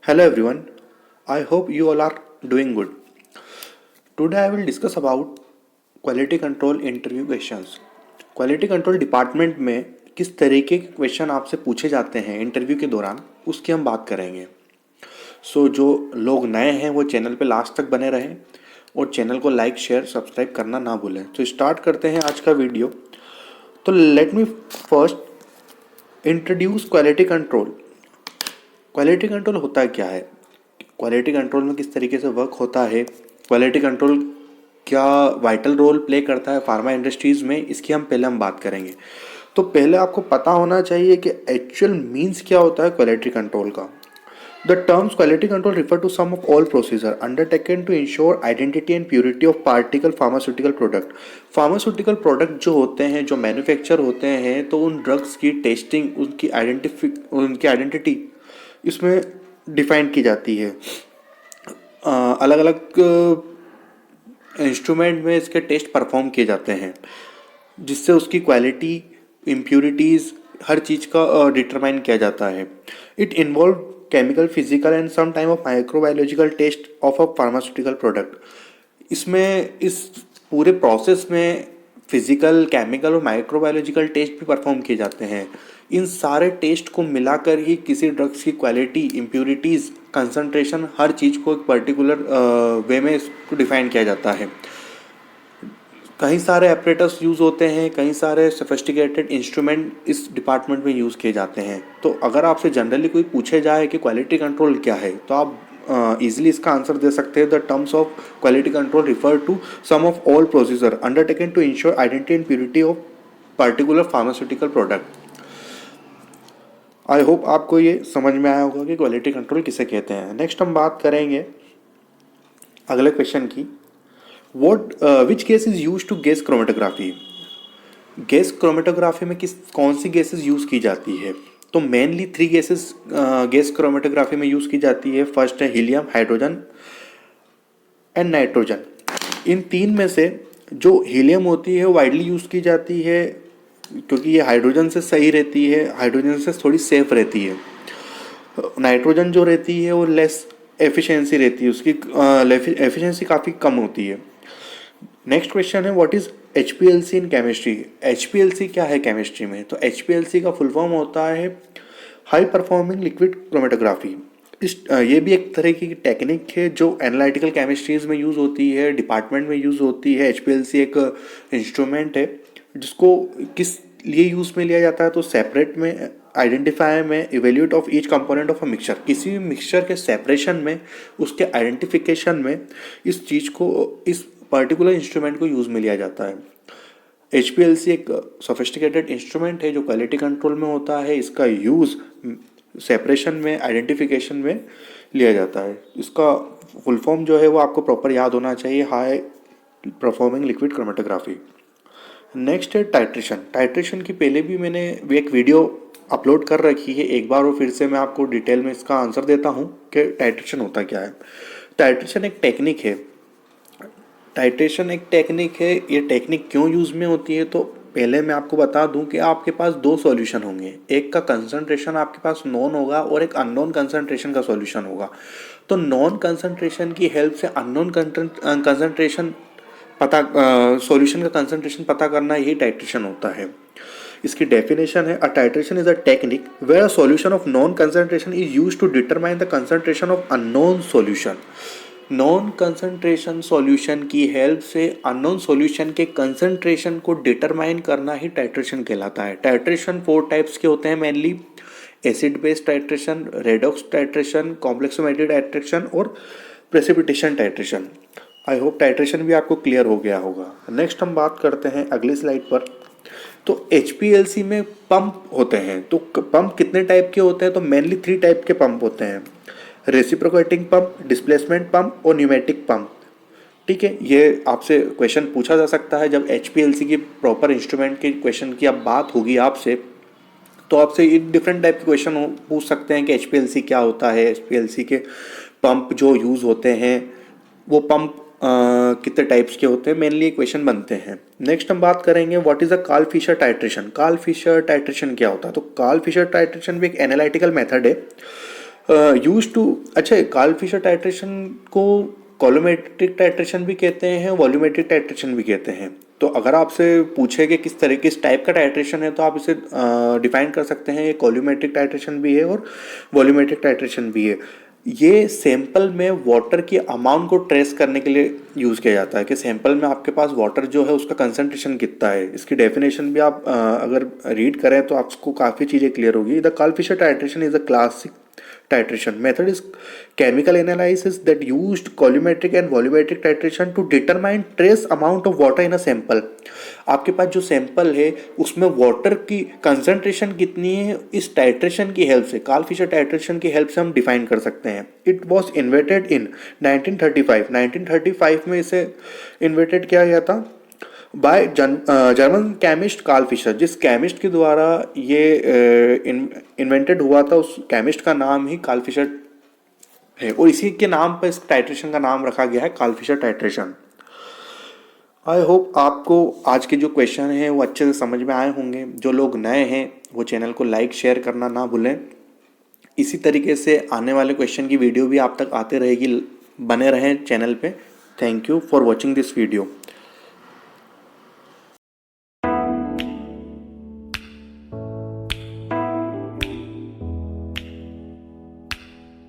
Hello everyone, I hope you all are doing good. Today I will discuss about quality control interview questions. Quality control department में किस तरीके के question आपसे पूछे जाते हैं इंटरव्यू के दौरान उसकी हम बात करेंगे। जो लोग नए हैं वो चैनल पे लास्ट तक बने रहें और चैनल को लाइक शेयर सब्सक्राइब करना ना भूलें। तो स्टार्ट करते हैं आज का वीडियो। तो let me first introduce quality control. Quality control होता क्या है, क्वालिटी कंट्रोल में किस तरीके से वर्क होता है, क्वालिटी कंट्रोल क्या वाइटल रोल प्ले करता है फार्मा इंडस्ट्रीज़ में, इसकी हम बात करेंगे। तो पहले आपको पता होना चाहिए कि एक्चुअल मीन्स क्या होता है क्वालिटी कंट्रोल का। The terms quality control refer to sum of all procedure undertaken to ensure identity and purity of particle pharmaceutical product. Pharmaceutical product जो होते हैं, जो मैन्युफैक्चर होते हैं, तो उन ड्रग्स की टेस्टिंग, उनकी आइडेंटिटी इसमें डिफाइन की जाती है। अलग अलग इंस्ट्रूमेंट में इसके टेस्ट परफॉर्म किए जाते हैं जिससे उसकी क्वालिटी, इम्प्यूरिटीज़, हर चीज़ का डिटरमाइन किया जाता है। It involve chemical, physical and some time of microbiological test of a pharmaceutical product. इसमें इस पूरे प्रोसेस में फिजिकल, केमिकल और माइक्रोबायोलॉजिकल टेस्ट भी परफॉर्म किए जाते हैं। इन सारे टेस्ट को मिलाकर ही किसी ड्रग्स की क्वालिटी, इम्प्यूरिटीज़, कंसंट्रेशन, हर चीज़ को एक पर्टिकुलर वे में इसको डिफाइन किया जाता है। कई सारे ऑपरेटर्स यूज़ होते हैं, कई सारे सोफिस्टिकेटेड इंस्ट्रूमेंट इस डिपार्टमेंट में यूज़ किए जाते हैं। तो अगर आपसे जनरली कोई पूछे जाए कि क्वालिटी कंट्रोल क्या है, तो आप इजीली इसका आंसर दे सकते हैं। The terms of quality control refer to sum of all procedure undertaken to ensure identity and purity of particular pharmaceutical product. I hope आपको ये समझ में आया होगा कि क्वालिटी कंट्रोल किसे कहते हैं। नेक्स्ट हम बात करेंगे अगले क्वेश्चन की। Which gas is use to gas chromatography. Gas chromatography में कौन सी गैसेस यूज़ की जाती है? तो मेनली 3 गैसेस गैस क्रोमेटोग्राफी में यूज़ की जाती है। फर्स्ट है हीलियम, हाइड्रोजन एंड नाइट्रोजन। इन 3 में से जो हीलियम होती है वो वाइडली यूज़ की जाती है क्योंकि ये हाइड्रोजन से सही रहती है, हाइड्रोजन से थोड़ी सेफ रहती है। नाइट्रोजन जो रहती है वो लेस एफिशिएंसी रहती है, उसकी एफिशिएंसी काफ़ी कम होती है। नेक्स्ट क्वेश्चन है what is HPLC in chemistry. HPLC क्या है केमिस्ट्री में? तो HPLC का फुल फॉर्म होता है हाई परफॉर्मिंग लिक्विड क्रोमेटोग्राफी। ये भी एक तरह की टेक्निक है जो एनालिटिकल केमिस्ट्रीज में यूज़ होती है, डिपार्टमेंट में यूज़ होती है। HPLC एक इंस्ट्रूमेंट है जिसको किस लिए यूज़ में लिया जाता है, तो सेपरेट में, आइडेंटिफाई में, evaluate of each component of a mixture. किसी भी मिक्सचर के सेपरेशन में, उसके आइडेंटिफिकेशन में इस चीज़ को, इस पर्टिकुलर इंस्ट्रूमेंट को यूज़ में लिया जाता है। HPLC एक सोफिस्टिकेटेड इंस्ट्रूमेंट है जो क्वालिटी कंट्रोल में होता है। इसका यूज़ सेपरेशन में, आइडेंटिफिकेशन में लिया जाता है। इसका फुल फॉर्म जो है वो आपको प्रॉपर याद होना चाहिए, high performing liquid chromatography. Next है टाइट्रेशन। टाइट्रेशन की पहले भी मैंने एक वीडियो अपलोड कर रखी है, एक बार और फिर से मैं आपको डिटेल में इसका आंसर देता हूँ कि टाइट्रेशन होता क्या है। टाइट्रेशन एक टेक्निक है। ये टेक्निक क्यों यूज़ में होती है, तो पहले मैं आपको बता दूं कि आपके पास 2 सॉल्यूशन होंगे। एक का कंसंट्रेशन आपके पास नॉन होगा और एक अननोन कंसंट्रेशन का सॉल्यूशन होगा। तो नॉन कंसंट्रेशन की हेल्प से अननोन कंसंट्रेशन सॉल्यूशन का कंसंट्रेशन पता करना, यही टाइट्रेशन होता है। इसकी डेफिनेशन है, a titration is a technique where a solution of known concentration is used to determine the concentration of unknown solution. Known concentration solution की हेल्प से अननोन सॉल्यूशन के कंसंट्रेशन को डिटरमाइन करना ही टाइट्रेशन कहलाता है। टाइट्रेशन 4 टाइप्स के होते हैं mainly: acid based titration, redox titration, complexometry titration और precipitation titration. I hope titration भी आपको क्लियर हो गया होगा। नेक्स्ट हम बात करते हैं अगली स्लाइड पर। तो HPLC में पंप होते हैं। तो पंप कितने टाइप के होते हैं? तो मेनली 3 टाइप के पंप होते हैं: रेसिप्रोकेटिंग पंप, डिस्प्लेसमेंट पंप और न्यूमेटिक पंप। ठीक है, ये आपसे क्वेश्चन पूछा जा सकता है जब HPLC की प्रॉपर इंस्ट्रूमेंट के क्वेश्चन की अब बात होगी आपसे, तो आपसे डिफरेंट टाइप के क्वेश्चन पूछ सकते हैं कि HPLC क्या होता है, HPLC के पंप जो यूज़ होते हैं वो पंप कितने टाइप्स के होते हैं, मेनली क्वेश्चन बनते हैं। नेक्स्ट हम बात करेंगे what is a Karl Fischer titration. Karl Fischer titration क्या होता है? तो कार्ल फिशर टाइट्रेशन भी एक एनालिटिकल मेथड है यूज टू, अच्छा कार्ल फिशर टाइट्रेशन को कॉलोमेट्रिक टाइट्रेशन भी कहते हैं, वॉल्यूमेट्रिक टाइट्रेशन भी कहते हैं। तो अगर आपसे पूछे कि किस टाइप का टाइट्रेशन है तो आप इसे डिफाइन कर सकते हैं, ये कॉल्यूमेट्रिक टाइट्रेशन भी है और वॉल्यूमेट्रिक टाइट्रेशन भी है। ये सैंपल में वाटर की अमाउंट को ट्रेस करने के लिए यूज़ किया जाता है कि सैंपल में आपके पास वाटर जो है उसका कंसंट्रेशन कितना है। इसकी डेफिनेशन भी आप अगर रीड करें तो आपको काफ़ी चीज़ें क्लियर होगी। The Karl Fischer titration is a classic titration method is chemical analysis that used colorimetric and volumetric titration to determine trace amount of water in a sample। आपके पास जो सैंपल है उसमें वाटर की कंसंट्रेशन कितनी है, इस titration की help से, कार्ल फिशर टाइट्रेशन की हेल्प से हम डिफाइन कर सकते हैं। इट वॉज इन्वेंटेड इन 1935 में इसे इन्वेंटेड किया गया था by German chemist Karl Fischer. जिस केमिस्ट के द्वारा ये इन्वेंटेड हुआ था उस केमिस्ट का नाम ही कार्ल फिशर है और इसी के नाम पर इस टाइट्रेशन का नाम रखा गया है Karl Fischer titration. I hope आपको आज के जो क्वेश्चन हैं वो अच्छे से समझ में आए होंगे। जो लोग नए हैं वो चैनल को लाइक शेयर करना ना भूलें। इसी तरीके से आने वाले क्वेश्चन की वीडियो भी आप तक आते रहेगी, बने रहें चैनल पे। Thank you for watching this video.